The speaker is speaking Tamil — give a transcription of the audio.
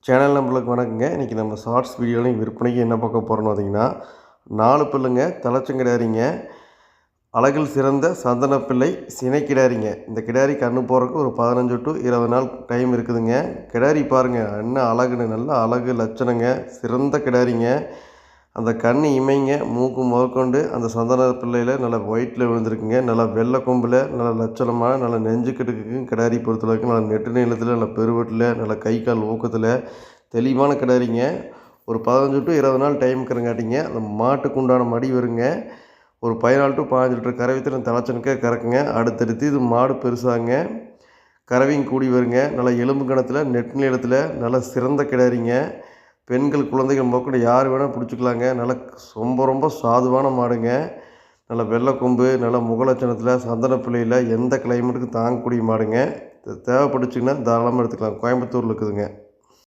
சேனல் நம்மளுக்கு வணக்கங்க. இன்றைக்கி நம்ம ஷார்ட்ஸ் வீடியோலையும் விற்பனைக்கு என்ன பார்க்க போகிறோன்னு பார்த்தீங்கன்னா, 4 பல்லுங்க தலைச்சங்கிடாரிங்க. அழகில் சிறந்த சந்தன பிள்ளை சினை கிடாரிங்க. இந்த கிடாரி கன்று போடுறதுக்கு ஒரு 15 to 20 நாள் டைம் இருக்குதுங்க. கிடாரி பாருங்கள் என்ன அழகுன்னு, நல்ல அழகு லட்சணங்க, சிறந்த கிடாரிங்க. அந்த கண் இமைங்க மூக்கு முதற்கொண்டு அந்த சந்தன பிள்ளையில் நல்லா ஒயிட்டில் விழுந்திருக்குங்க. நல்லா வெள்ளை கொம்பில் நல்ல லட்சணமான நல்ல நெஞ்சுக்கட்டுக்கு கிடாரி பொறுத்தளவுக்கு நல்லா நெட்டு நீளத்தில் நல்ல பெருவட்டில் நல்ல கை கால் ஊக்கத்தில் தெளிவான கிடாரிங்க. ஒரு 15 to 20 நாள் டைம் இருக்கிறங்காட்டிங்க அந்த மாட்டுக்கு உண்டான மடி வருங்க. ஒரு 14 to 15 லிட்டர் கறவைத்தில் தலைச்சனுக்கே கறக்குங்க. அடுத்தடுத்து இது மாடு பெருசாங்க, கறவையும் கூடி வருங்க. நல்லா எலும்பு கணத்தில் நெட்டு நீளத்தில் நல்ல சிறந்த கிடாரிங்க. பெண்கள் குழந்தைகள் முதற்கொண்டு யார் வேணால் பிடிச்சிக்கலாங்க. நல்லா ரொம்ப சாதுவான மாடுங்க. நல்ல வெள்ளை கொம்பு, நல்ல முகலட்சணத்தில் சந்தன பிள்ளையில் எந்த கிளைமேட்டுக்கும் தாங்கக்கூடிய மாடுங்க. தேவைப்பட்டுச்சுன்னா தாராளமாக எடுத்துக்கலாம். கோயம்புத்தூரில் இருக்குதுங்க.